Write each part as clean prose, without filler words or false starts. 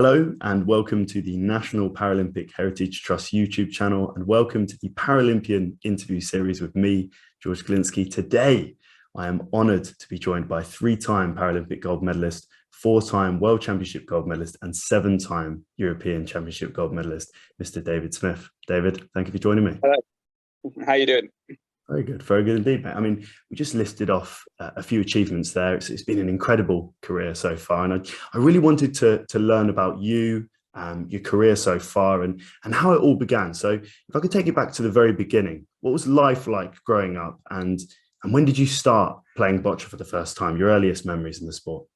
Hello and welcome to the National Paralympic Heritage Trust YouTube channel, and welcome to the Paralympian interview series with me, George Glinski. Today, I am honoured to be joined by three-time Paralympic gold medalist, four-time World Championship gold medalist, and seven-time European Championship gold medalist, Mr. David Smith. David, thank you for joining me. Hello. How are you doing? Very good indeed, mate. I mean, we just listed off a few achievements there. It's been an incredible career so far, and I really wanted to learn about you, your career so far, and how it all began. So, if I could take you back to the very beginning, what was life like growing up, and when did you start playing boccia for the first time? Your earliest memories in the sport?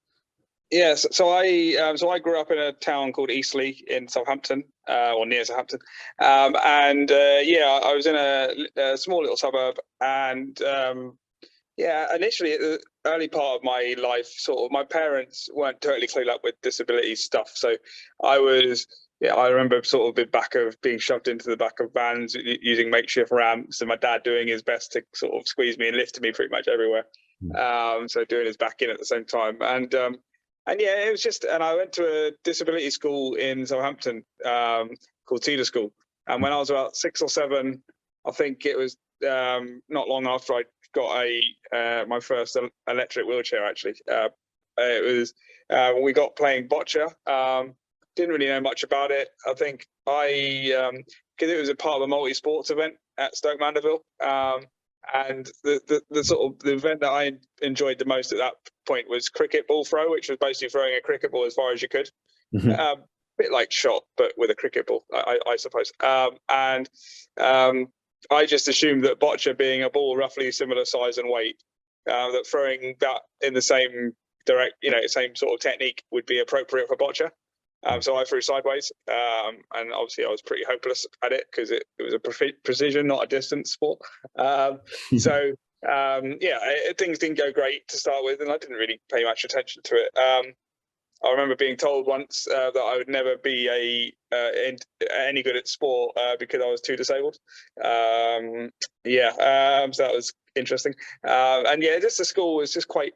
Yes, so I grew up in a town called Eastleigh in Southampton, or near Southampton, I was in a small little suburb, and initially at the early part of my life, sort of, my parents weren't totally clued up with disability stuff, so I remember sort of being shoved into the back of vans using makeshift ramps, and my dad doing his best to sort of squeeze me and lift me pretty much everywhere. So doing his back in at the same time, it was just, and I went to a disability school in Southampton called Cedar School. And when I was about 6 or 7, I think it was not long after I got my first electric wheelchair, actually. It was we got playing boccia. Didn't really know much about it. I think because it was a part of a multi-sports event at Stoke Mandeville. And the sort of the event that I enjoyed the most at that point was cricket ball throw, which was basically throwing a cricket ball as far as you could. A bit like shot, but with a cricket ball, I suppose. I just assumed that boccia, being a ball roughly similar size and weight, that throwing that in the same same sort of technique would be appropriate for boccia. So I threw sideways, and obviously I was pretty hopeless at it because it was a precision, not a distance sport. Things didn't go great to start with, and I didn't really pay much attention to it. I remember being told once that I would never be any good at sport because I was too disabled. So that was interesting. Just the school was just quite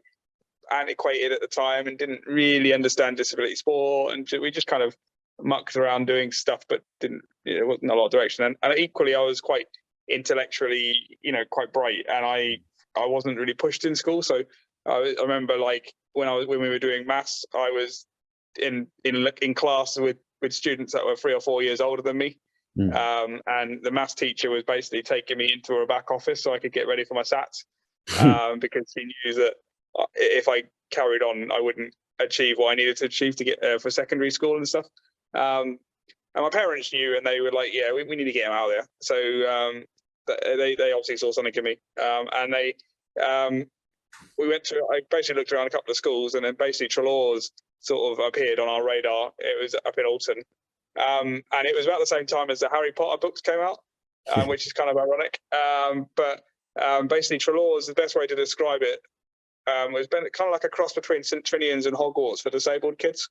antiquated at the time and didn't really understand disability sport, and we just kind of mucked around doing stuff, but there wasn't a lot of direction. And equally, I was quite intellectually, quite bright, and I wasn't really pushed in school. So I remember, like, when we were doing maths, I was in class with students that were 3 or 4 years older than me. And the maths teacher was basically taking me into her back office so I could get ready for my SATs, because he knew that if I carried on, I wouldn't achieve what I needed to achieve to get for secondary school and stuff. And my parents knew, and they were like, "Yeah, we need to get him out of there." So they obviously saw something in me, and I basically looked around a couple of schools, and then basically Trelaws sort of appeared on our radar. It was up in Alton, and it was about the same time as the Harry Potter books came out, which is kind of ironic. Basically Trelaws, the best way to describe it, was kind of like a cross between St. Trinian's and Hogwarts for disabled kids.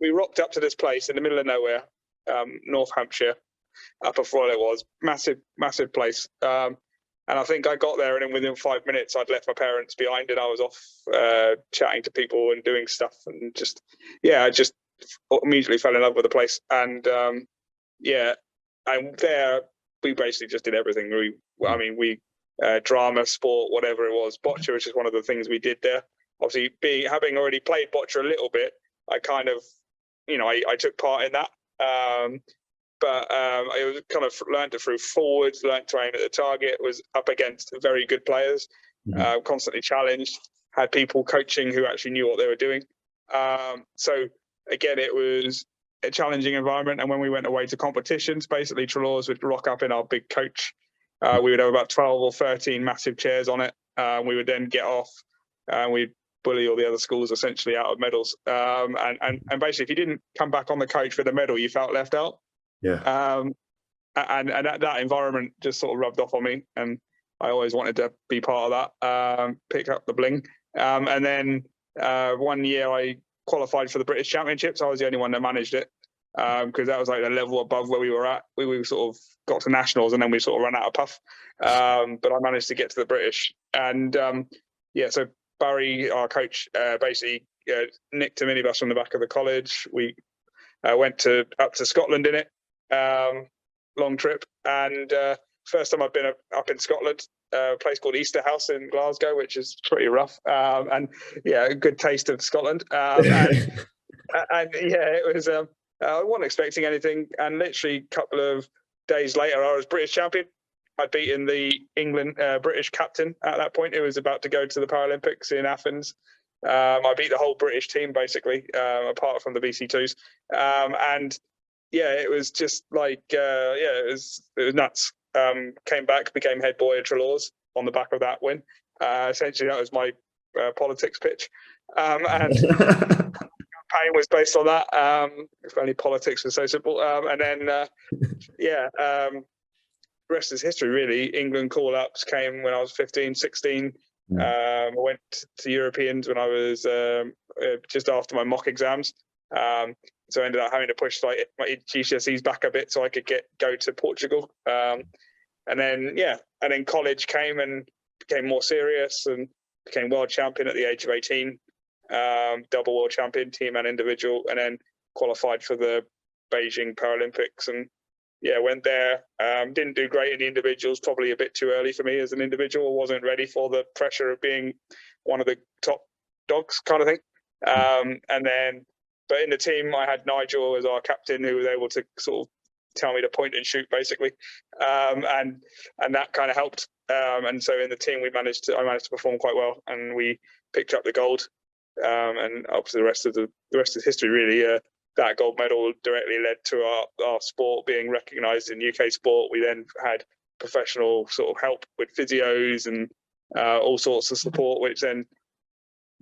We rocked up to this place in the middle of nowhere, North Hampshire, Upper Froyle it was, massive place. And I think I got there, and then within 5 minutes, I'd left my parents behind, and I was off chatting to people and doing stuff, and I just immediately fell in love with the place. And and there we basically just did everything. We drama, sport, whatever it was. Boccia was just one of the things we did there. Obviously, having already played boccia a little bit, I kind of, I took part in that. I was kind of learned it through forwards, learned to aim at the target, was up against very good players, constantly challenged, had people coaching who actually knew what they were doing. So again, it was a challenging environment. And when we went away to competitions, basically Trelaws would rock up in our big coach. We would have about 12 or 13 massive chairs on it. We would then get off, and we'd bully all the other schools essentially out of medals. And basically, if you didn't come back on the coach with a medal, you felt left out. And that environment just sort of rubbed off on me, and I always wanted to be part of that, pick up the bling. And then 1 year I qualified for the British Championships. I was the only one that managed it, because that was like a level above where we were at. We sort of got to nationals, and then we sort of ran out of puff. But I managed to get to the British, and so Barry, our coach, basically nicked a minibus from the back of the college. We went up to Scotland in it, long trip, and first time I've been up in Scotland, a place called Easterhouse in Glasgow, which is pretty rough, and yeah, a good taste of Scotland, and yeah, it was. I wasn't expecting anything, and literally a couple of days later, I was British champion. I'd beaten the England British captain at that point, who was about to go to the Paralympics in Athens. I beat the whole British team basically, apart from the BC2s, and yeah, it was just like it was nuts. Came back, became head boy at Trelaws on the back of that win. Essentially, that was my politics pitch, and campaign was based on that. If only politics was so simple. And then rest is history, really. England call-ups came when I was 15, 16. I went to Europeans when I was just after my mock exams. So I ended up having to push my GCSEs back a bit so I could go to Portugal. And then college came and became more serious and became world champion at the age of 18. Double world champion, team and individual, and then qualified for the Beijing Paralympics, and went there. Didn't do great in the individuals, probably a bit too early for me as an individual. Wasn't ready for the pressure of being one of the top dogs kind of thing. But in the team, I had Nigel as our captain, who was able to sort of tell me to point and shoot basically, and that kind of helped. And so in the team, I managed to perform quite well, and we picked up the gold. And up to the rest is history, really. That gold medal directly led to our sport being recognised in UK sport. We then had professional sort of help with physios and all sorts of support, which then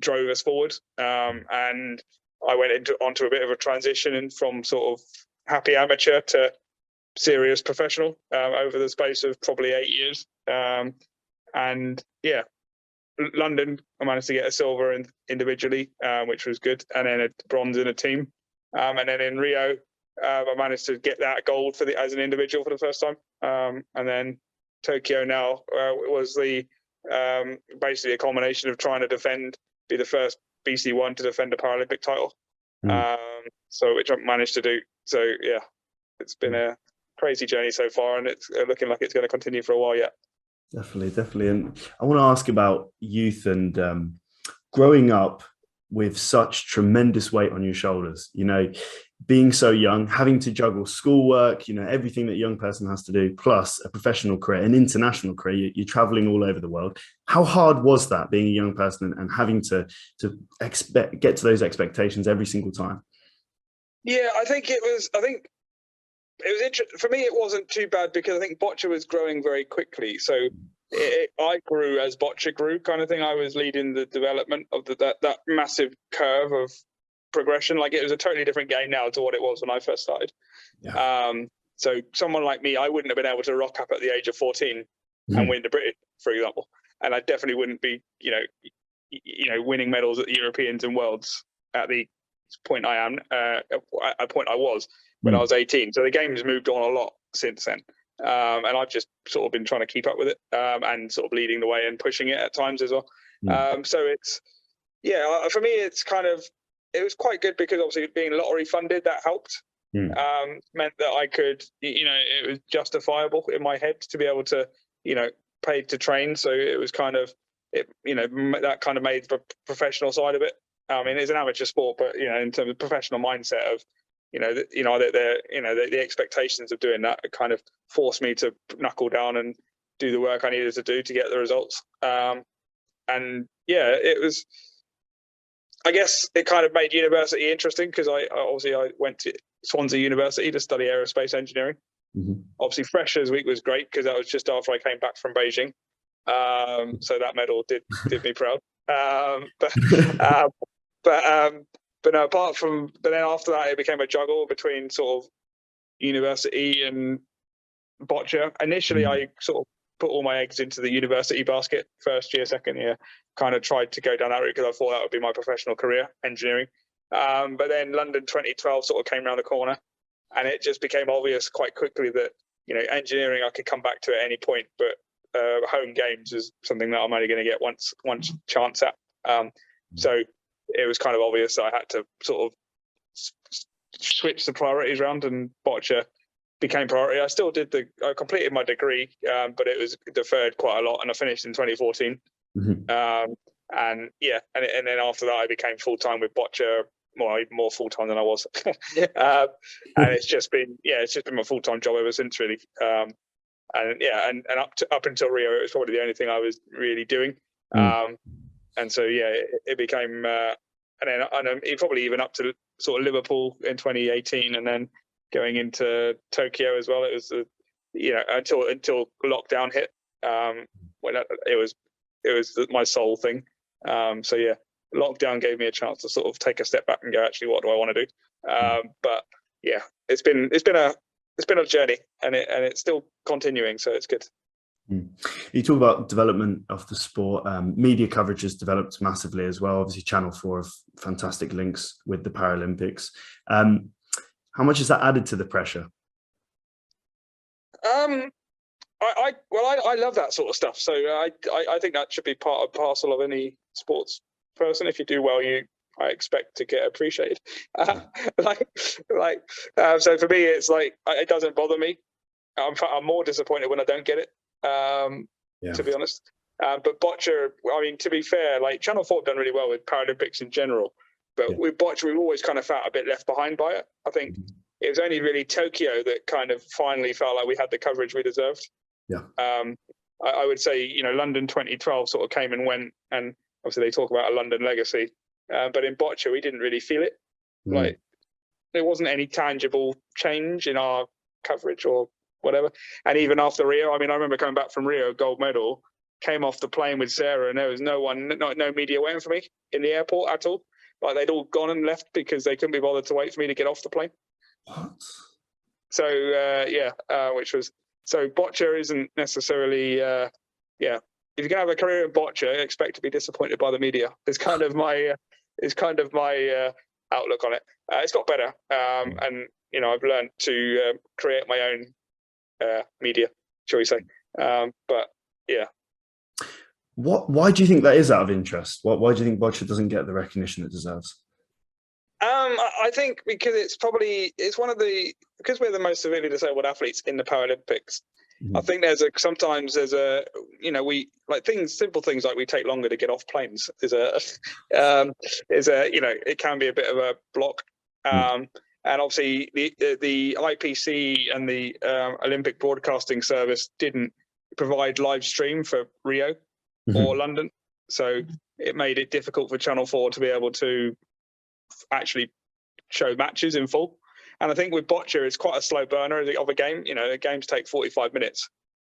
drove us forward. And I went onto a bit of a transition from sort of happy amateur to serious professional over the space of probably 8 years. London, I managed to get a silver individually, which was good, and then a bronze in a team. And then in Rio, I managed to get that gold as an individual for the first time. And then Tokyo now was basically a combination of trying to be the first BC1 to defend a Paralympic title. Which I managed to do. So yeah, it's been a crazy journey so far, and it's looking like it's going to continue for a while yet. Definitely. And I want to ask about youth and growing up with such tremendous weight on your shoulders, being so young, having to juggle schoolwork, everything that a young person has to do, plus a professional career, an international career. You're traveling all over the world. How hard was that, being a young person and having to get to those expectations every single time? Yeah, I think it was interesting. For me, it wasn't too bad because I think Boccia was growing very quickly. So I grew as Boccia grew, kind of thing. I was leading the development of that massive curve of progression. Like, it was a totally different game now to what it was when I first started. Yeah. So someone like me, I wouldn't have been able to rock up at the age of 14 and win the British, for example. And I definitely wouldn't be, winning medals at the Europeans and Worlds at the point I am, at a point I was when I was 18. So the game's moved on a lot since then. And I've just sort of been trying to keep up with it, and sort of leading the way and pushing it at times as well. So it's, for me, it was quite good because obviously being lottery funded, that helped. Meant that I could, it was justifiable in my head to be able to, pay to train. So it was kind of, that kind of made the professional side of it. I mean, it's an amateur sport, but, in terms of professional mindset of, the expectations of doing that, it kind of forced me to knuckle down and do the work I needed to do to get the results. It was, I guess it kind of made university interesting because I went to Swansea University to study aerospace engineering. Obviously, Freshers Week was great because that was just after I came back from Beijing. So that medal did me proud. But no, but then after that, it became a juggle between sort of university and Boccia. Initially, I sort of put all my eggs into the university basket, first year, second year, kind of tried to go down that route because I thought that would be my professional career, engineering. But then London 2012 sort of came around the corner, and it just became obvious quite quickly that, engineering I could come back to at any point, but home games is something that I'm only going to get one chance at. So it was kind of obvious that I had to sort of switch the priorities around, and Boccia became priority. I completed my degree, but it was deferred quite a lot, and I finished in 2014. Mm-hmm. And then after that, I became full time with Boccia, more full time than I was. And it's just been my full time job ever since, really. And up until Rio, it was probably the only thing I was really doing. And so it became, and probably even up to sort of Liverpool in 2018, and then going into Tokyo as well. It was until lockdown hit, when it was my sole thing. Lockdown gave me a chance to sort of take a step back and go, actually, what do I want to do? But yeah, it's been a journey, and it's still continuing, so it's good. You talk about development of the sport. Media coverage has developed massively as well. Obviously, Channel 4 have fantastic links with the Paralympics. How much has that added to the pressure? I love that sort of stuff. So I think that should be part and parcel of any sports person. If you do well, I expect to get appreciated. So for me, it's like, it doesn't bother me. I'm more disappointed when I don't get it, to be honest. But Boccia, I mean, to be fair, like Channel 4 have done really well with Paralympics in general. But with Boccia, we've always kind of felt a bit left behind by it. I think it was only really Tokyo that kind of finally felt like we had the coverage we deserved. Yeah. I would say, London 2012 sort of came and went, and obviously they talk about a London legacy. But in Boccia, we didn't really feel it. Like, there wasn't any tangible change in our coverage or whatever. And even after Rio, I mean, I remember coming back from Rio, gold medal, came off the plane with Sarah, and there was no media waiting for me in the airport at all. Like, they'd all gone and left because they couldn't be bothered to wait for me to get off the plane. What? So, which was... So Boccia isn't necessarily, if you're going to have a career in Boccia, expect to be disappointed by the media. It's kind of my outlook on it. It's got better, and I've learned to create my own media, shall we say? But yeah. Why do you think that is, out of interest? Why do you think Boccia doesn't get the recognition it deserves? I think because because we're the most severely disabled athletes in the Paralympics. I think sometimes there's simple things like we take longer to get off planes it can be a bit of a block. And obviously the IPC and the Olympic Broadcasting Service didn't provide live stream for Rio or London, so it made it difficult for Channel 4 to be able to actually show matches in full. And I think with Boccia, it's quite a slow burner of a game. The games take 45 minutes.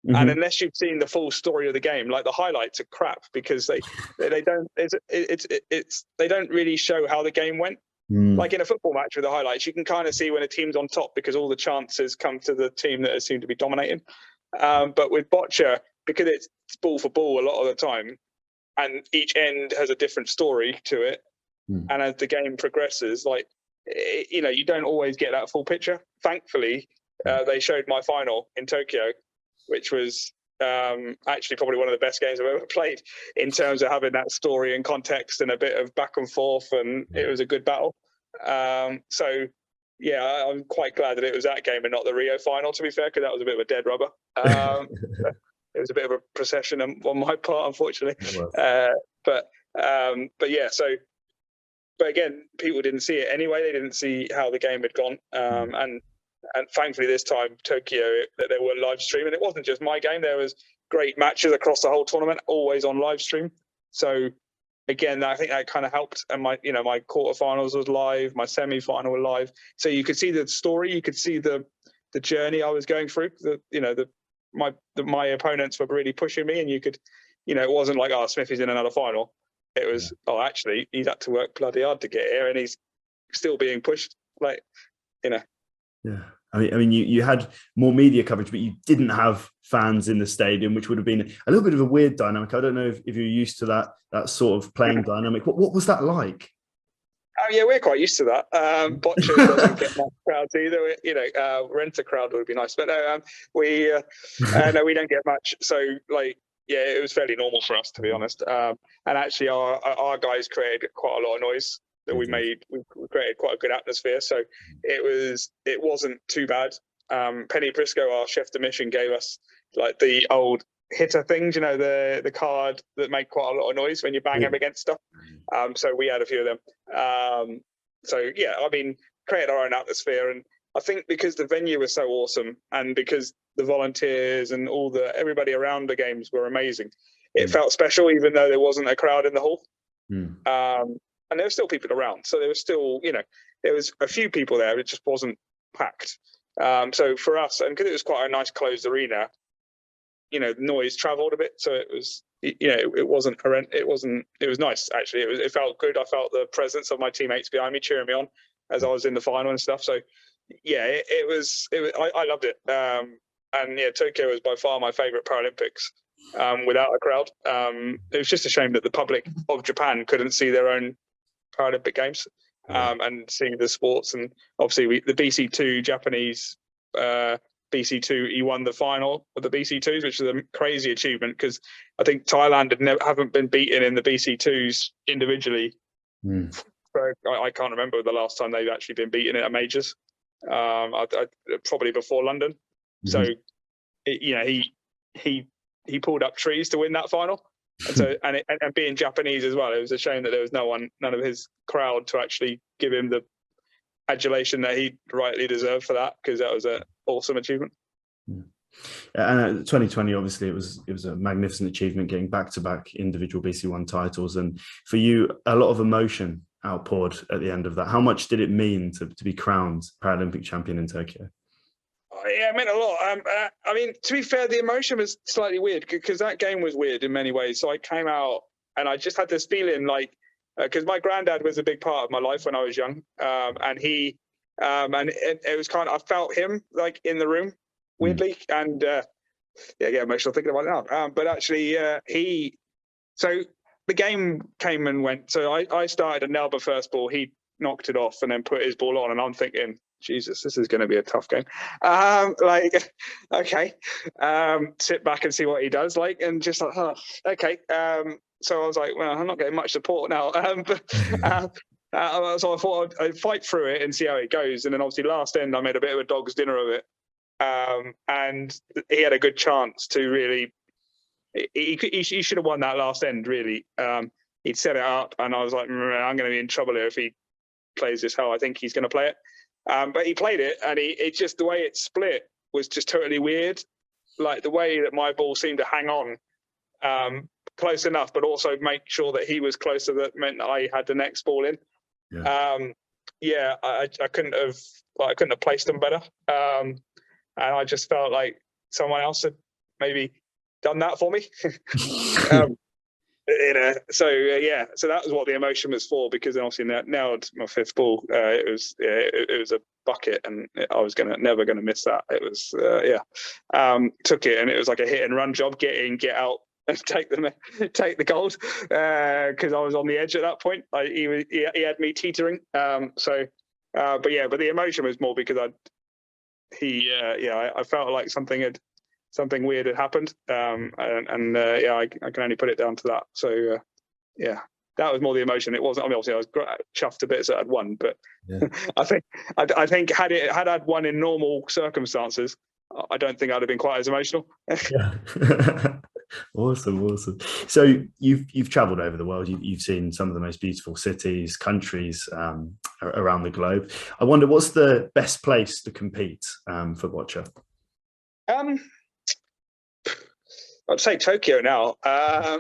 And unless you've seen the full story of the game, like, the highlights are crap because they don't really show how the game went. Like in a football match with the highlights, you can kind of see when a team's on top because all the chances come to the team that seem to be dominating. But with Boccia, because it's ball for ball a lot of the time, and each end has a different story to it, and as the game progresses, you don't always get that full picture. Thankfully, they showed my final in Tokyo, which was actually probably one of the best games I've ever played in terms of having that story and context and a bit of back and forth, and it was a good battle. So, yeah, I'm quite glad that it was that game and not the Rio final, to be fair, because that was a bit of a dead rubber. It was a bit of a procession on my part, unfortunately. But yeah, so... But again, people didn't see it anyway. They didn't see how the game had gone. And thankfully this time, Tokyo, there were live stream. And it wasn't just my game. There was great matches across the whole tournament, always on live stream. So again, I think that kind of helped. And my quarterfinals was live. My semi-final was live. So you could see the story. You could see the journey I was going through. My opponents were really pushing me. And you could, it wasn't like, Smithy's in another final. It was, actually, he's had to work bloody hard to get here, and he's still being pushed. Yeah. I mean, you had more media coverage, but you didn't have fans in the stadium, which would have been a little bit of a weird dynamic. I don't know if you're used to that sort of playing dynamic. What was that like? Oh yeah, we're quite used to that. Boccia doesn't get much crowds either. Rent a crowd would be nice, but no, we don't get much. So yeah, it was fairly normal for us, to be honest. And actually, our guys created quite a lot of noise that we made. We created quite a good atmosphere, so it wasn't too bad. Penny Briscoe, our chef de mission, gave us like the old hitter things, you know, the card that make quite a lot of noise when you bang them against stuff. So we had a few of them. So yeah, I mean, created our own atmosphere, and I think because the venue was so awesome, and because the volunteers and everybody around the games were amazing, it felt special, even though there wasn't a crowd in the hall. And there were still people around, so there was still, you know, there was a few people there. It just wasn't packed. So for us, and because it was quite a nice closed arena, you know, the noise travelled a bit, so it was, you know, it wasn't horrendous. It was nice, actually. It felt good. I felt the presence of my teammates behind me cheering me on as I was in the final and stuff. So yeah, it was I loved it. And yeah, Tokyo was by far my favourite Paralympics without a crowd. It was just a shame that the public of Japan couldn't see their own Paralympic Games and see the sports. And obviously the BC2 Japanese BC2, he won the final of the BC2s, which is a crazy achievement, because I think Thailand haven't been beaten in the BC2s individually. So I can't remember the last time they've actually been beaten at majors. Probably before London. So you know, he pulled up trees to win that final. And so and being Japanese as well, it was a shame that there was none of his crowd to actually give him the adulation that he rightly deserved for that, because that was an awesome achievement. And 2020, obviously, it was a magnificent achievement, getting back-to-back individual BC1 titles, and for you, a lot of emotion outpoured at the end of that. How much did it mean to be crowned Paralympic champion in Tokyo? Yeah, it meant a lot. I mean, to be fair, the emotion was slightly weird, because that game was weird in many ways. So I came out and I just had this feeling like, because my granddad was a big part of my life when I was young, and he, and it was kind of, I felt him like in the room weirdly, and yeah, I get emotional thinking about it now. But actually, so the game came and went. So I started a Nelba first ball. He knocked it off and then put his ball on, and I'm thinking, Jesus, this is going to be a tough game. Like, okay, sit back and see what he does. Like, and just like, oh, okay. So I was like, well, I'm not getting much support now. So I thought I'd fight through it and see how it goes. And then obviously last end, I made a bit of a dog's dinner of it. And he had a good chance to really, he should have won that last end, really. He'd set it up, and I was like, I'm going to be in trouble here if he plays this how I think he's going to play it. But he played it, and it just, the way it split was just totally weird. Like the way that my ball seemed to hang on close enough, but also make sure that he was closer, that meant that I had the next ball in. Yeah, I couldn't have placed them better. And I just felt like someone else had maybe done that for me. You know, so yeah, so that was what the emotion was for, because then obviously nailed my fifth ball. It was a bucket, and I was never gonna miss that. It was took it, and it was like a hit and run job, get in, get out, and take the gold, because I was on the edge at that point. He had me teetering. But the emotion was more because I felt like something weird had happened, I can only put it down to that. So that was more the emotion. It wasn't, I mean, obviously I was chuffed to bits that I'd won, but I think had I'd won in normal circumstances, I don't think I'd have been quite as emotional. Awesome. So you've traveled over the world. You've seen some of the most beautiful cities, countries around the globe. I wonder, what's the best place to compete for Boccia? I'd say Tokyo now. I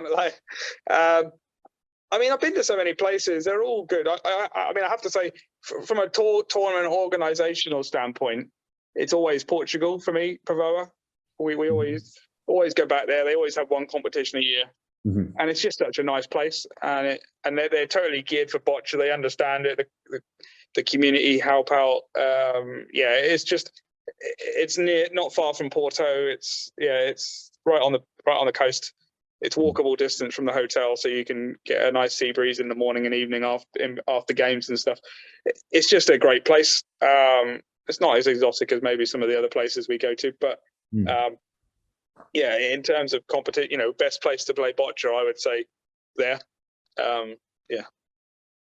mean, I've been to so many places. They're all good. I mean, I have to say, from a tournament organizational standpoint, it's always Portugal for me, Pravoa. We always go back there. They always have one competition a year. And it's just such a nice place. And they're totally geared for Boccia. They understand it. The community help out. It's not far from Porto. It's right on the coast. It's walkable distance from the hotel, so you can get a nice sea breeze in the morning and evening after games and stuff. It's just a great place. It's not as exotic as maybe some of the other places we go to, but yeah, in terms of competition, best place to play boccia, I would say there. Yeah.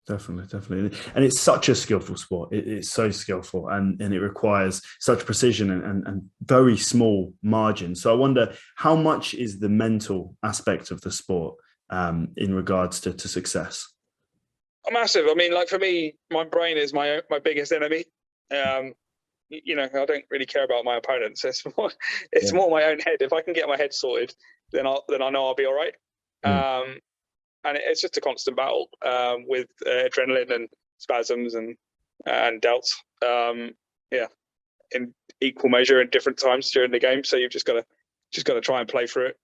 Definitely. And it's such a skillful sport. It's so skillful, and it requires such precision and very small margins. So I wonder, how much is the mental aspect of the sport in regards to success? Massive. I mean, like for me, my brain is my biggest enemy. I don't really care about my opponents. It's more my own head. If I can get my head sorted, then I know I'll be all right. And it's just a constant battle with adrenaline and spasms and doubts. In equal measure in different times during the game. So you've just got to try and play through it.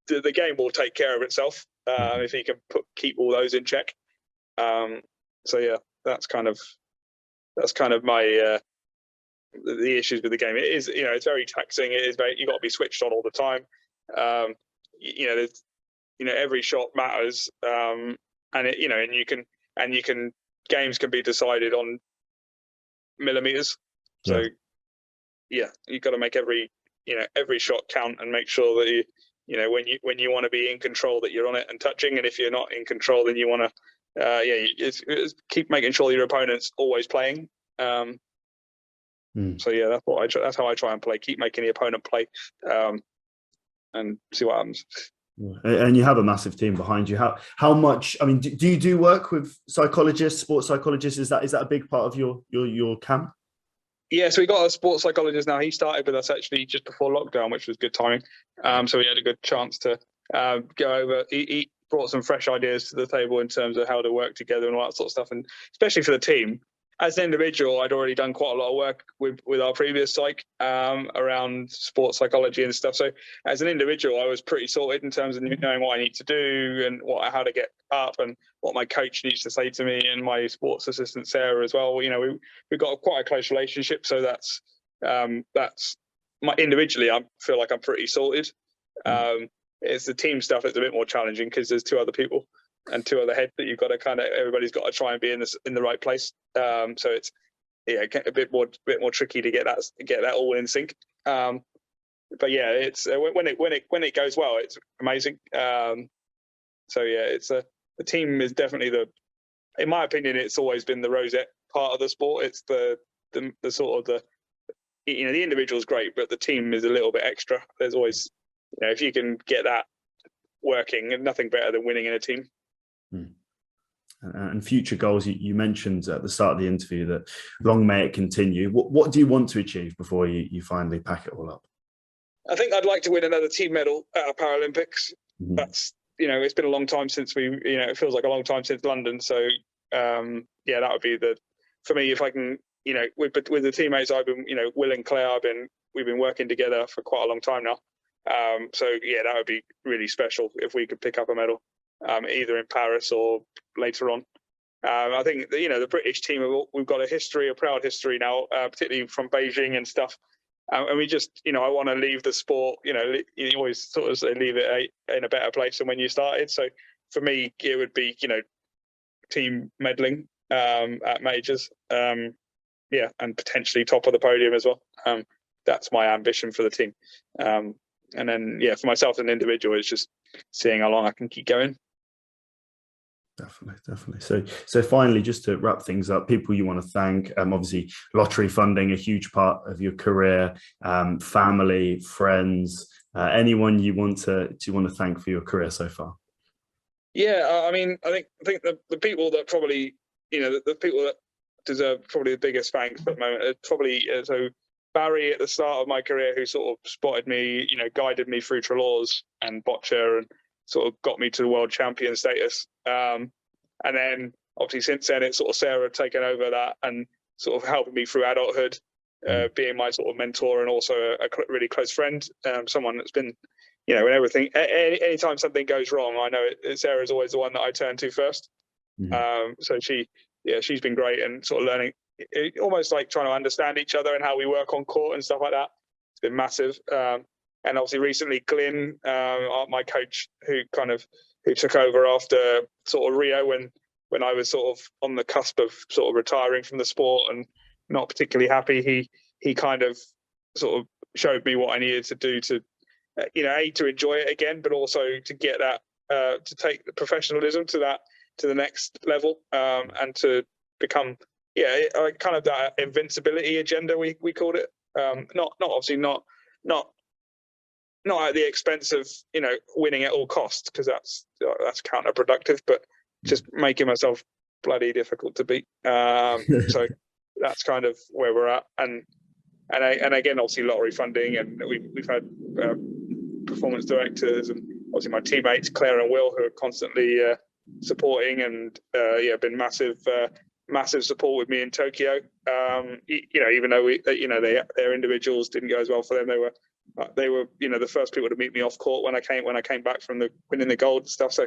The game will take care of itself if you can keep all those in check. That's kind of my the issues with the game. It is, it's very taxing. It is you got to be switched on all the time. Every shot matters, and games can be decided on millimeters. So you've got to make every shot count and make sure that when you want to be in control, that you're on it and touching, and if you're not in control, then you want to keep making sure your opponent's always playing. So that's how I try and play. Keep making the opponent play, and see what happens. And you have a massive team behind you. How much? I mean, do you do work with psychologists, sports psychologists? Is that a big part of your camp? Yeah, so we got a sports psychologist now. He started with us actually just before lockdown, which was good timing. So we had a good chance to go over. He brought some fresh ideas to the table in terms of how to work together and all that sort of stuff, and especially for the team. As an individual, I'd already done quite a lot of work with our previous psych around sports psychology and stuff. So as an individual, I was pretty sorted in terms of knowing what I need to do and how to get up and what my coach needs to say to me, and my sports assistant Sarah as well. We've got quite a close relationship, so that's individually I feel like I'm pretty sorted. It's the team stuff that's a bit more challenging because there's two other people and two other heads that you've got to everybody's got to try and be in the right place. So it's a bit more tricky to get that all in sync. But it's when it goes well, it's amazing. The team is definitely in my opinion, it's always been the rosette part of the sport. It's the sort of the individual is great, but the team is a little bit extra. There's always, if you can get that working, and nothing better than winning in a team. And future goals, you mentioned at the start of the interview that long may it continue. What do you want to achieve before you finally pack it all up? I think I'd like to win another team medal at Paralympics. That's, it's been a long time since it feels like a long time since London. So that would be for me, if I can, with the teammates I've been, Will and Claire, we've been working together for quite a long time now. That would be really special if we could pick up a medal. Either in Paris or later on. I think the British team, we've got a proud history now, particularly from Beijing and stuff. And we just, I want to leave the sport. You always sort of say leave it in a better place than when you started. So for me, it would be team medaling at majors, and potentially top of the podium as well. That's my ambition for the team. And then for myself as an individual, it's just seeing how long I can keep going. Definitely. So finally, just to wrap things up, people you want to thank, obviously lottery funding, a huge part of your career, family, friends, anyone you want to thank for your career so far. I think the people that probably, the people that deserve probably the biggest thanks at the moment are probably, so Barry at the start of my career, who sort of spotted me, guided me through Trelaws and Boccia and sort of got me to the world champion status. And then obviously since then, it's sort of Sarah taken over that and sort of helping me through adulthood, being my sort of mentor and also a really close friend, someone that's been, when everything, anytime something goes wrong, I know Sarah's always the one that I turn to first. So she's been great and sort of learning, almost like trying to understand each other and how we work on court and stuff like that. It's been massive. And obviously recently Glyn, my coach, who took over after sort of Rio when I was sort of on the cusp of sort of retiring from the sport and not particularly happy. He kind of sort of showed me what I needed to do to, to enjoy it again, but also to get that, to take the professionalism to the next level, and to become, kind of that invincibility agenda we called it. Not obviously not at the expense of winning at all costs, because that's counterproductive, but just making myself bloody difficult to beat. So that's kind of where we're at, and again, obviously lottery funding, and we've had performance directors, and obviously my teammates Claire and Will, who are constantly supporting, and been massive support with me in Tokyo. Even though their individuals didn't go as well for them, they were the first people to meet me off court when I came back from winning the gold and stuff. So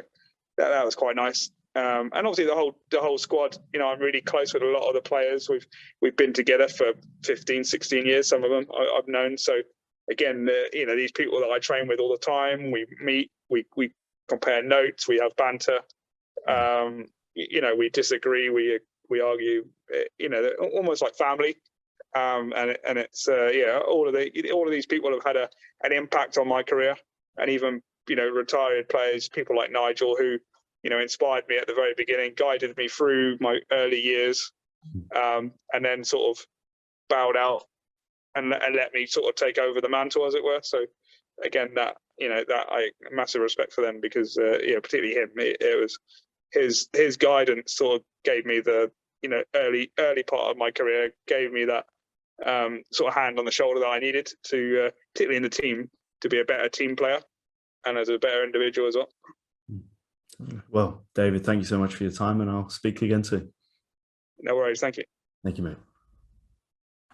that was quite nice. And obviously the whole squad, I'm really close with a lot of the players. We've been together for 15, 16 years. Some of them I've known. So again, these people that I train with all the time, we meet, we compare notes, we have banter. We disagree, we argue. They're almost like family. And it's all of these people have had an impact on my career, and even retired players, people like Nigel, who inspired me at the very beginning, guided me through my early years, and then sort of bowed out and let me sort of take over the mantle, as it were. So again, that I massive respect for them, because particularly him, it was his guidance sort of gave me the early part of my career, gave me that sort of hand on the shoulder that I needed to, particularly in the team, to be a better team player and as a better individual as well. Well, David, thank you so much for your time, and I'll speak again soon. No worries. Thank you. Thank you, mate.